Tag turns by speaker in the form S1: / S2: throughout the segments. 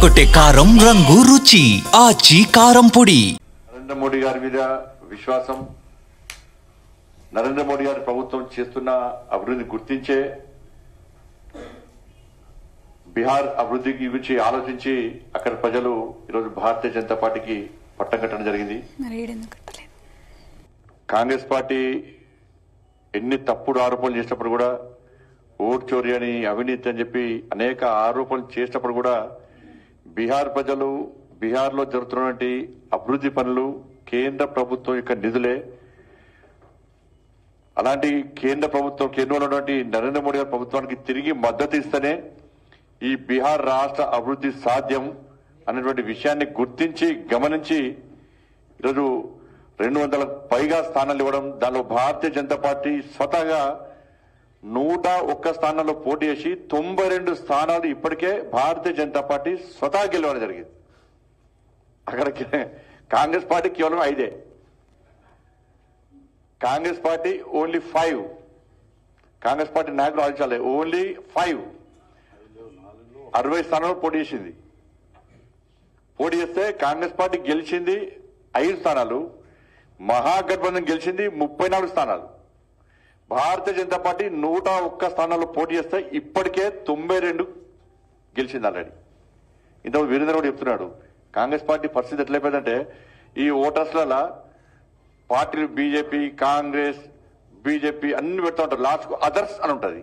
S1: అదరగొట్టే కారం రంగు రుచి ఆచి కారం పొడి.
S2: నరేంద్ర మోడీ గారి మీద విశ్వాసం, నరేంద్ర మోడీ గారి ప్రభుత్వం చేస్తున్న అభివృద్ధి గుర్తించే బీహార్ అభివృద్ధి గురించి ఆలోచించి అక్కడ ప్రజలు ఈరోజు భారతీయ జనతా పార్టీకి పట్టం కట్టడం జరిగింది. కాంగ్రెస్ పార్టీ ఎన్ని తప్పుడు ఆరోపణలు చేసినప్పుడు కూడా, ఓట్ చోరీ అని, అవినీతి అని చెప్పి అనేక ఆరోపణలు చేసినప్పుడు కూడా బీహార్ ప్రజలు బీహార్లో జరుగుతున్నటువంటి అభివృద్ధి పనులు కేంద్ర ప్రభుత్వం యొక్క నిధులే. అలాంటి కేంద్ర ప్రభుత్వం, కేంద్రంలో ఉన్నటువంటి నరేంద్ర మోడీ గారి ప్రభుత్వానికి తిరిగి మద్దతు ఇస్తేనే ఈ బీహార్ రాష్ట్ర అభివృద్ధి సాధ్యం అనేటువంటి విషయాన్ని గుర్తించి గమనించి ఈరోజు 200 పైగా స్థానాలు ఇవ్వడం, దానిలో భారతీయ జనతా పార్టీ స్వతహాగా 101 స్థానాల్లో పోటీ చేసి 92 స్థానాలు ఇప్పటికే భారతీయ జనతా పార్టీ స్వతహా గెలవడం జరిగింది. అక్కడ కాంగ్రెస్ పార్టీ కేవలం 5. Congress party only 5. Congress party నాయకులు ఆలోచించాలి, ఓన్లీ 5. 60 స్థానాల్లో పోటీ చేసింది. పోటీ చేస్తే కాంగ్రెస్ పార్టీ గెలిచింది 5 స్థానాలు, మహాగఠబంధన్ గెలిచింది 34 స్థానాలు. భారతీయ జనతా పార్టీ 101 స్థానాల్లో పోటీ చేస్తే ఇప్పటికే 92 గెలిచింది ఆల్రెడీ. ఇంతకు వీరేంద్ర కూడా చెప్తున్నాడు, కాంగ్రెస్ పార్టీ పరిస్థితి ఎట్లయిపోయిందంటే ఈ ఓటర్స్ల పార్టీలు బీజేపీ, కాంగ్రెస్, బీజేపీ అన్ని పెడతా ఉంటారు, లాస్ట్ అదర్స్ అని ఉంటుంది.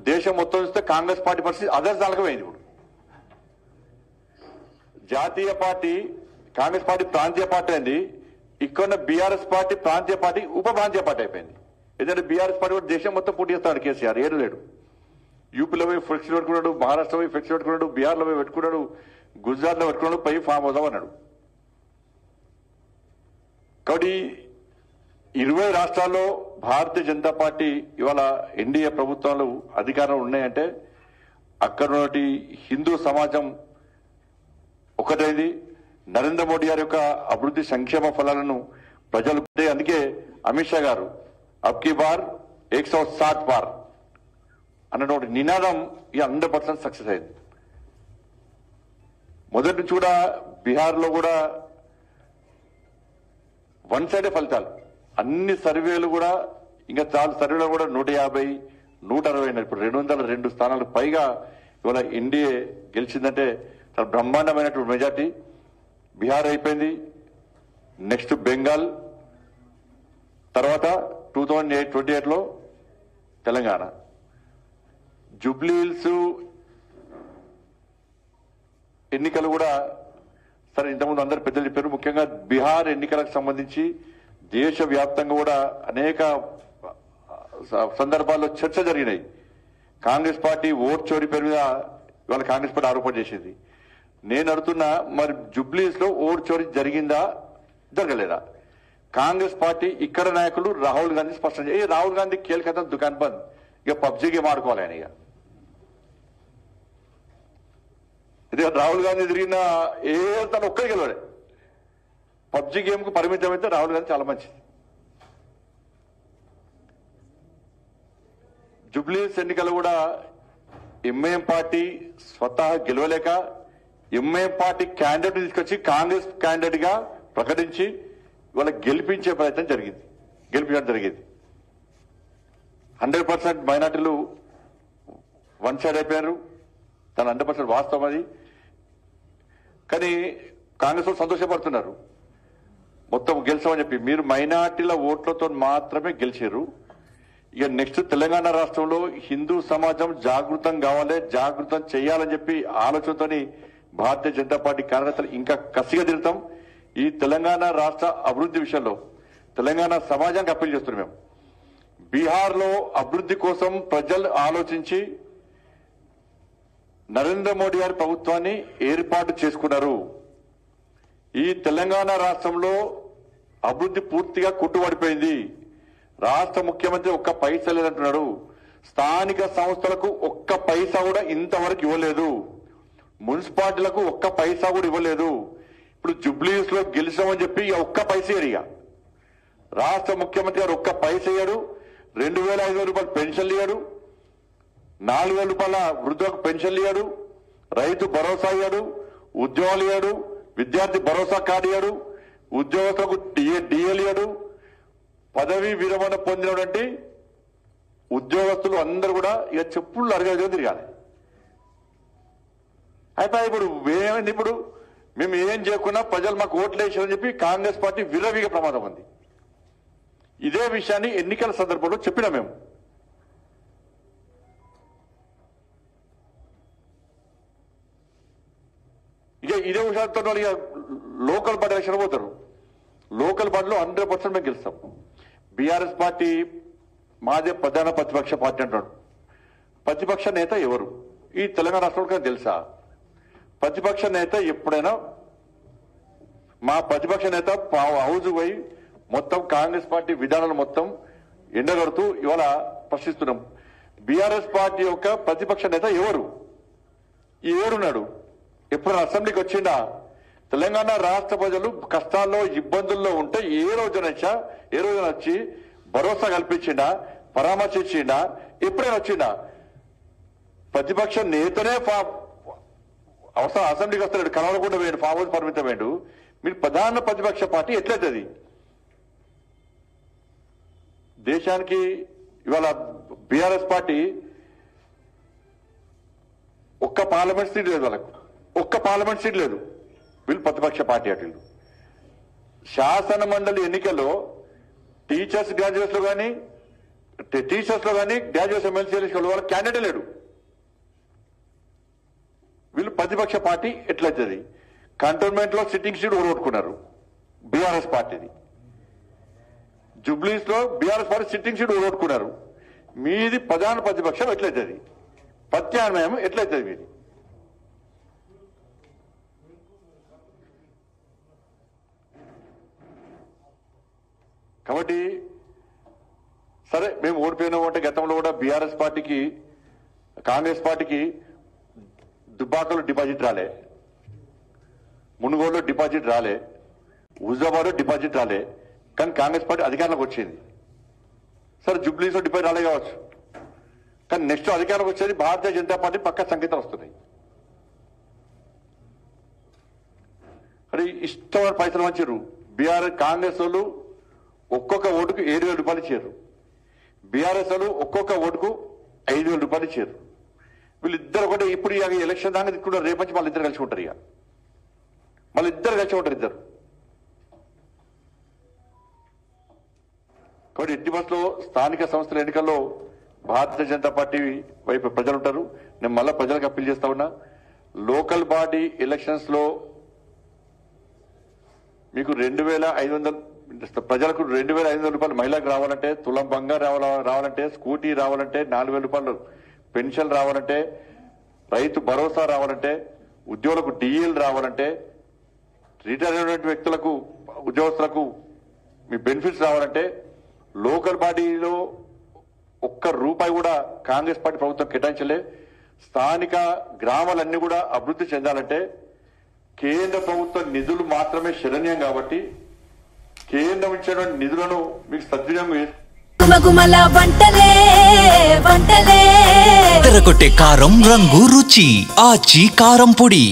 S2: దేశం మొత్తం చూస్తే కాంగ్రెస్ పార్టీ పరిస్థితి అదర్స్ దానికమైంది. ఇప్పుడు జాతీయ పార్టీ కాంగ్రెస్ పార్టీ ప్రాంతీయ పార్టీ అయింది. ఇక్కడ బీఆర్ఎస్ పార్టీ ప్రాంతీయ పార్టీ ఉప ప్రాంతీయ పార్టీ అయిపోయింది. ఎందుకంటే బీఆర్ఎస్ పార్టీ కూడా దేశం మొత్తం పోటీ చేస్తాడు కేసీఆర్, ఏడు లేడు. యూపీలో పోయి ఫ్లెక్సీలు పెట్టుకున్నాడు, మహారాష్ట్ర పోయి ఫ్లెక్సీ పెట్టుకున్నాడు, బీహార్లో పోయి పెట్టుకున్నాడు, గుజరాత్ లో పెట్టుకున్నాడు, పై ఫామ్ అవుదాం అన్నాడు. కాబట్టి 20 రాష్ట్రాల్లో భారతీయ జనతా పార్టీ ఇవాళ ఎన్డీఏ ప్రభుత్వాలు అధికారంలో ఉన్నాయంటే అక్కడ ఉన్నటువంటి హిందూ సమాజం ఒకటైంది. నరేంద్ర మోడీ గారి యొక్క అభివృద్ధి సంక్షేమ ఫలాలను ప్రజలు, అందుకే అమిత్ షా గారు అబ్కీ బార్ 160 పార్ అన్నటువంటి నినాదం 100% సక్సెస్ అయింది. మొదటి నుంచి కూడా బీహార్లో కూడా వన్ సైడే ఫలితాలు. అన్ని సర్వేలు కూడా, ఇంకా చాలా సర్వేలు కూడా 150, 160. ఇప్పుడు 202 స్థానాలకు పైగా ఇవాళ ఎన్డీఏ గెలిచిందంటే చాలా బ్రహ్మాండమైనటువంటి మెజార్టీ. బీహార్ అయిపోయింది, నెక్స్ట్ బెంగాల్, తర్వాత 2028లో తెలంగాణ. జూబ్లీ హిల్స్ ఎన్నికలు కూడా సరే ఇంతకుముందు అందరు పెద్దలు చెప్పారు. ముఖ్యంగా బీహార్ ఎన్నికలకు సంబంధించి దేశవ్యాప్తంగా కూడా అనేక సందర్భాల్లో చర్చ జరిగినాయి. కాంగ్రెస్ పార్టీ ఓట్ చోరీ పేరు మీద ఇవాళ కాంగ్రెస్ పార్టీ ఆరోపణ చేసింది. నేను అడుగుతున్నా, మరి జూబ్లీస్ లో ఓట్ చోరీ జరిగిందా, జరగలేదా? కాంగ్రెస్ పార్టీ ఇక్కడ నాయకులు రాహుల్ గాంధీ స్పష్టం చేయ, రాహుల్ గాంధీ కేల్కతా దుకాన్ బంద్, ఇక పబ్జీ గేమ్ ఆడుకోవాలి ఆయన. ఇక రాహుల్ గాంధీ తిరిగిన తను ఒక్కరికి గెలవాడే. పబ్జీ గేమ్ కు పరిమితం అయితే రాహుల్ గాంధీ చాలా మంచిది. జూబ్లీస్ ఎన్నికలు కూడా ఎంఐఎం పార్టీ స్వతహా గెలవలేక ఎంఐఎం పార్టీ క్యాండిడేట్ తీసుకొచ్చి కాంగ్రెస్ క్యాండిడేట్ గా ప్రకటించి ఇవాళ గెలిపించే ప్రయత్నం గెలిపించడం జరిగింది. 100% మైనార్టీలు వన్ సైడ్ అయిపోయారు. తన 100% వాస్తవం అది. కానీ కాంగ్రెస్ వాళ్ళు సంతోషపడుతున్నారు, మొత్తం గెలిచామని చెప్పి. మీరు మైనార్టీల ఓట్లతో మాత్రమే గెలిచారు. ఇక నెక్స్ట్ తెలంగాణ రాష్ట్రంలో హిందూ సమాజం జాగృతం కావాలి, జాగృతం చేయాలని చెప్పి ఆలోచనతోని భారతీయ జనతా పార్టీ కార్యకర్తలు ఇంకా కసిగా తిరుగుతాం. ఈ తెలంగాణ రాష్ట్ర అభివృద్ధి విషయంలో తెలంగాణ సమాజానికి అప్పీల్ చేస్తున్నాం. మేము బీహార్లో అభివృద్ధి కోసం ప్రజలు ఆలోచించి నరేంద్ర మోడీ గారి ప్రభుత్వాన్ని ఏర్పాటు చేసుకున్నారు. ఈ తెలంగాణ రాష్ట్రంలో అభివృద్ధి పూర్తిగా కొట్టుబడిపోయింది. రాష్ట్ర ముఖ్యమంత్రి ఒక్క పైసా లేదంటున్నాడు. స్థానిక సంస్థలకు ఒక్క పైసా కూడా ఇంతవరకు ఇవ్వలేదు. మున్సిపాలిటీలకు ఒక్క పైసా కూడా ఇవ్వలేదు. ఇప్పుడు జూబ్లీస్ లో గెలిచామని చెప్పి ఒక్క పైసా ఇక రాష్ట్ర ముఖ్యమంత్రి గారు ఒక్క పైసా ఇయ్యాడు. 2500 రూపాయలు పెన్షన్లు ఇయ్యాడు, 4000 రూపాయల వృద్ధులకు పెన్షన్లు ఇయ్యాడు, రైతు భరోసా ఇయ్యాడు, ఉద్యోగాలు ఇయ్యాడు, విద్యార్థి భరోసా కార్డు ఇయ్యాడు, ఉద్యోగస్తులకు డిఎల్ ఇయ్యాడు. పదవి విరమణ పొందినటువంటి ఉద్యోగస్తులు అందరూ కూడా ఇక చెప్పులు అరగదు తిరగాలి. అయితే ఇప్పుడు ఏమైంది? ఇప్పుడు మేము ఏం చేయకున్నా ప్రజలు మాకు ఓట్లు వేసారని చెప్పి కాంగ్రెస్ పార్టీ విరవిగా ప్రమాదం ఉంది. ఇదే విషయాన్ని ఎన్నికల సందర్భంలో చెప్పినా మేము. ఇక ఇదే విషయాలతో ఇక లోకల్ బాడీ ఎలక్షన్ పోతారు. లోకల్ బాడీలో 100% మేము గెలుస్తాం. బీఆర్ఎస్ పార్టీ మాదే ప్రధాన ప్రతిపక్ష పార్టీ అంటాడు. ప్రతిపక్ష నేత ఎవరు ఈ తెలంగాణ రాష్ట్రంలో తెలుసా? ప్రతిపక్ష నేత ఎప్పుడైనా మా ప్రతిపక్ష నేత హౌజ్ పోయి మొత్తం కాంగ్రెస్ పార్టీ విధానాలు మొత్తం ఎండగడుతూ ఇవాళ ప్రశ్నిస్తున్నాం. బీఆర్ఎస్ పార్టీ యొక్క ప్రతిపక్ష నేత ఎవరు? ఈ ఏడున్నాడు. ఎప్పుడైనా అసెంబ్లీకి వచ్చిండా? తెలంగాణ రాష్ట్ర ప్రజలు కష్టాల్లో ఇబ్బందుల్లో ఉంటే ఏ రోజున వచ్చి భరోసా కల్పించిండా, పరామర్శించిండా? ఎప్పుడైనా వచ్చిండా? ప్రతిపక్ష నేతనే అవసరం అసెంబ్లీకి వస్తాడు, కలవకుండా వేయండి, ఫామ్ హౌస్ పరిమితం వేయండు. మీరు ప్రధాన ప్రతిపక్ష పార్టీ ఎట్లయితుంది? దేశానికి ఇవాళ బీఆర్ఎస్ పార్టీ ఒక్క పార్లమెంట్ సీట్ లేదు, వాళ్ళకు ఒక్క పార్లమెంట్ సీట్ లేదు. వీళ్ళు ప్రతిపక్ష పార్టీ అటు. శాసన మండలి ఎన్నికల్లో టీచర్స్ గ్రాడ్యుయేట్స్ లో కానీ గ్రాడ్యుయేట్స్ ఎమ్మెల్సీ ఎన్నికల్లో వాళ్ళ క్యాండిడేట్ లేడు. వీళ్ళు ప్రతిపక్ష పార్టీ ఎట్లయితుంది? కంటోన్మెంట్ లో సిట్టింగ్ సీట్ ఓడగొట్టుకున్నారు బీఆర్ఎస్ పార్టీది. జుబ్లీస్ లో బీఆర్ఎస్ పార్టీ సిట్టింగ్ సీట్ ఓడగొట్టుకున్నారు. మీది ప్రధాన ప్రతిపక్షం ఎట్లయితుంది? ప్రత్యామ్నాయం ఎట్లయితుంది మీది? కాబట్టి సరే మేము ఓడిపోయినాము అంటే గతంలో కూడా బీఆర్ఎస్ పార్టీకి కాంగ్రెస్ పార్టీకి దుబ్బాకలో డిపాజిట్ రాలే, మునుగోడులో డిపాజిట్ రాలే, హుజాబాద్లో డిపాజిట్ రాలే. కానీ కాంగ్రెస్ పార్టీ అధికారంలోకి వచ్చింది. సరే జుబ్లీస్లో డిపాజిట్ రాలే కావచ్చు, కానీ నెక్స్ట్ అధికారంలోకి వచ్చేది భారతీయ జనతా పార్టీ పక్క సంకేతాలు వస్తున్నాయి. మరి ఇష్టమైన పైసలు మంచారు. బీఆర్ఎస్ కాంగ్రెస్ వాళ్ళు ఒక్కొక్క ఓటుకు 7,000 రూపాయలు ఇచ్చారు. బీఆర్ఎస్ వాళ్ళు ఒక్కొక్క ఓటుకు 5,000 రూపాయలు ఇచ్చారు. వీళ్ళిద్దరు ఒకటి ఇప్పుడు ఇక ఎలక్షన్ దాకా తిట్టుకుంటారు. రేపటి మళ్ళీ ఇద్దరు కలిసి ఉంటారు. ఇక మళ్ళీ ఇద్దరు కలిసి ఉంటారు ఇద్దరు. కాబట్టి ఎట్టి బస్సులో స్థానిక సంస్థల ఎన్నికల్లో భారతీయ జనతా పార్టీ వైపు ప్రజలు ఉంటారు. నేను మళ్ళీ ప్రజలకు అప్పీల్ చేస్తా ఉన్నా, లోకల్ బాడీ ఎలక్షన్స్ లో మీకు 2,500 ప్రజలకు 2,500 రూపాయలు మహిళలకు రావాలంటే, తులం బంగారు రావాలంటే, స్కూటీ రావాలంటే, 4,000 రూపాయలు పెన్షన్ రావాలంటే, రైతు భరోసా రావాలంటే, ఉద్యోగులకు డిఎల్ రావాలంటే, రిటైర్ అయినటువంటి వ్యక్తులకు ఉద్యోగస్తులకు మీ బెనిఫిట్స్ రావాలంటే, లోకల్ బాడీలో ఒక్క రూపాయి కూడా కాంగ్రెస్ పార్టీ ప్రభుత్వం కేటాయించలే. స్థానిక గ్రామాలన్నీ కూడా అభివృద్ధి చెందాలంటే కేంద్ర ప్రభుత్వ నిధులు మాత్రమే శరణ్యం. కాబట్టి కేంద్రం ఇచ్చిన నిధులను మీకు సద్వినియోగం
S1: తెరకొట్టే కారం రంగు రుచి ఆచి కారం పొడి.